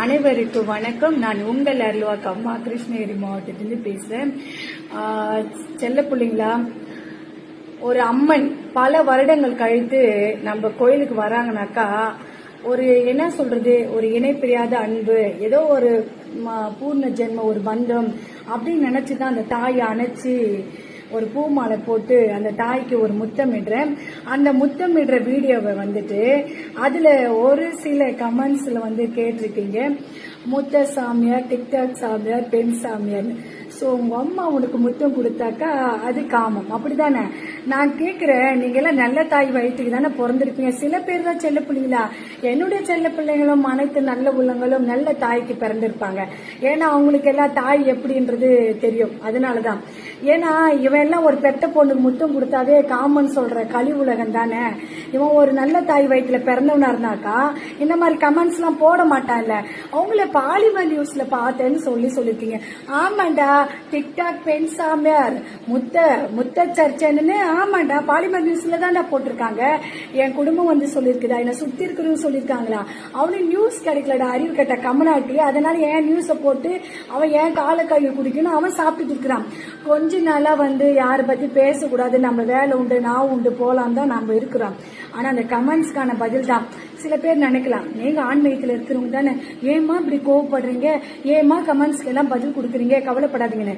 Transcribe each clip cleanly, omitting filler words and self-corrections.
அனைவருக்கும் வணக்கம். நான் உங்கள் அருள்வாக்கு அம்மா கிருஷ்ணகிரி மாவட்டத்திலிருந்து பேசுறேன். செல்ல பிள்ளைங்களா, ஒரு அம்மன் பல வருடங்கள் கழித்து நம்ம கோயிலுக்கு வராங்கனாக்கா ஒரு என்ன சொல்றது, ஒரு இணைப்பிரியாத அன்பு, ஏதோ ஒரு பூர்ண ஜென்ம ஒரு பந்தம் அப்படின்னு நினைச்சுதான் அந்த தாயை அணைச்சி ஒரு பூ மாலை போட்டு அந்த தாய்க்கு ஒரு முத்தமிடுறேன். அந்த முத்தமிடுற வீடியோவை வந்துட்டு அதுல ஒரு சில கமெண்ட்ஸ்ல கேட்டிருக்கீங்க, முத்த சாமியார், டிக்டாக் சாமியார், பெண் சாமியார். ஸோ உங்க அம்மா உனக்கு முத்தம் கொடுத்தாக்கா அது காமம், அப்படிதானே? நான் கேட்கிறேன், நீங்க எல்லாம் நல்ல தாய் வயிற்றுக்கு தானே பிறந்திருப்பீங்க. சில பேர் தான் செல்ல பிள்ளைங்களா. என்னுடைய செல்ல பிள்ளைங்களும் அனைத்து நல்ல உள்ளங்களும் நல்ல தாய்க்கு பிறந்திருப்பாங்க. ஏன்னா அவங்களுக்கு எல்லாம் தாய் எப்படின்றது தெரியும். அதனாலதான். ஏன்னா இவன் எல்லாம் ஒரு பெத்த பொண்ணுக்கு முத்தம் கொடுத்தாவே காமன் சொல்ற கலி உலகம் தானே. இவன் ஒரு நல்ல தாய் வயிற்றுல பிறந்தவனா இருந்தாக்கா இந்த மாதிரி கமெண்ட்ஸ் எல்லாம் போட மாட்டான்ல. அவங்கள பாலிமர் நியூஸ்ல பார்த்தேன்னு சொல்லிருக்கீங்க. ஆமாண்டா, டிக்டாக் பெண் சாமியார் முத்த சர்ச்சைன்னு, ஆமாண்டா பாலிமர் நியூஸ்ல தான்டா போட்டிருக்காங்க. என் குடும்பம் சொல்லிருக்குதா, என்ன சுத்தி இருக்கிறவங்க சொல்லிருக்காங்களா? அவனுக்கு நியூஸ் கிடைக்கலடா, அறிவு கட்ட கமனாட்டி. அதனால என் நியூஸ போட்டு அவன் என் கால கையை குடிக்கணும், அவன் சாப்பிட்டுட்டு இருக்கிறான். கொஞ்ச நாளா யாரை பத்தி பேசக்கூடாது, நம்ம வேலை உண்டு நான் உண்டு போலாம் தான் நம்ம இருக்கிறோம். ஆனா அந்த கமெண்ட்ஸ்க்கான பதில் தான். சில பேர் நினைக்கலாம், நீங்க ஆன்மீகத்துல இருக்கிறவங்க தானே, ஏமா இப்படி கோவப்படுறீங்க, ஏமா கமெண்ட்ஸ்க்கு எல்லாம் பதில் கொடுக்குறீங்க, கவலைப்படாதீங்கன்னு.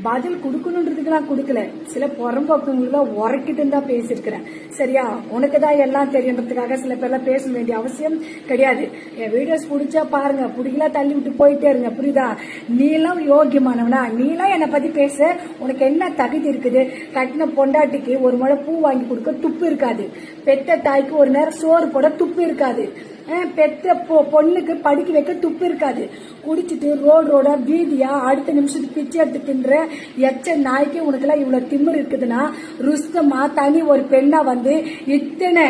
பதில் கொடுக்கணுன்றதுக்கு நான் கொடுக்கல, சில புறம்போக்குங்களுக்கு உரைக்கிட்டு தான் பேசிருக்கிறேன். சரியா? உனக்கு தான் எல்லாம் தெரியுன்றதுக்காக சில பேர்லாம் பேச வேண்டிய அவசியம் கிடையாது. என் வீடியோஸ் பிடிச்சா பாருங்க, பிடிக்கல தள்ளி விட்டு போயிட்டே இருங்க. புரியுதா? நீ எல்லாம் யோகியமானவனா? நீ எல்லாம் என்னை பத்தி பேச உனக்கு என்ன தகுதி இருக்குது? கட்டின பொண்டாட்டிக்கு ஒரு முறை பூ வாங்கி கொடுக்க துப்பு இருக்காது. பெத்த தாய்க்கு ஒரு நேரம் சோறு போட துப்பு இருக்காது. பெத்த பொண்ணுக்கு படிக்க வைக்க துப்பு இருக்காது. குடிச்சிட்டு ரோடா வீதியா அடுத்த நிமிஷத்துக்கு பிச்சை எடுத்து தின்ற எச்ச நாய்க்கு உனக்கு எல்லாம் இவ்வளவு திமிர் இருக்குதுன்னா, ருஸ்தமா தனி ஒரு பெண்ணா இத்தனை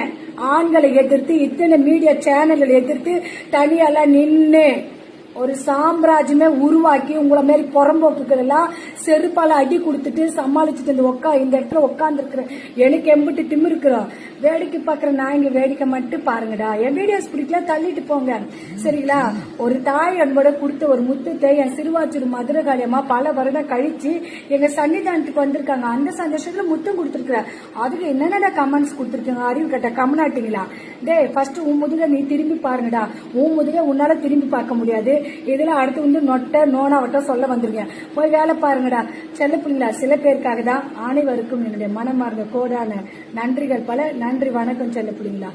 ஆண்களை எதிர்த்து, இத்தனை மீடியா சேனல்களை எதிர்த்து தனியெல்லாம் நின்று ஒரு சாம்ராஜ்யமே உருவாக்கி உங்களை மாதிரி புறம்போக்குகள் எல்லாம் செருப்பால அடி கொடுத்துட்டு சமாளிச்சுட்டு இந்த இடத்துல உட்கார்ந்து இருக்கிற எனக்கு எம்பிட்டு திமிரு இருக்கிறோம். வேடிக்கை பாக்குற நான் இங்க வேடிக்கை மட்டும் பாருங்கடா. என் வீடியோஸ் பிடிக்கல தள்ளிட்டு போங்க. சரிங்களா? ஒரு தாய் அன்போட கொடுத்த ஒரு முத்தத்தை என் சிறுவாச்சூர் மதுரகாளியம்மா பல வருடம் கழிச்சு எங்க சன்னிதானத்துக்கு வந்திருக்காங்க. அந்த சந்தோஷத்துல முத்தம் கொடுத்துருக்குற. அதுக்கு என்னென்ன கமெண்ட்ஸ் கொடுத்துருக்காங்க, அறிவு கட்ட கமனாட்டிங்களா? ஃபர்ஸ்ட் உன் முதுக நீ திரும்பி பாருங்கடா. உன் முதுக உன்னால திரும்பி பார்க்க முடியாது. இதுல அடுத்து நொட்ட நோனாவட்ட சொல்ல வந்துருங்க. போய் வேலை பாருங்கடா. செல்ல பிள்ளைங்களா, சில பேருக்காக தான். அனைவருக்கும் என்னுடைய மனமார்ந்த கோடான நன்றிகள் பல. நன்றி, வணக்கம் செல்ல பிள்ளைங்களா.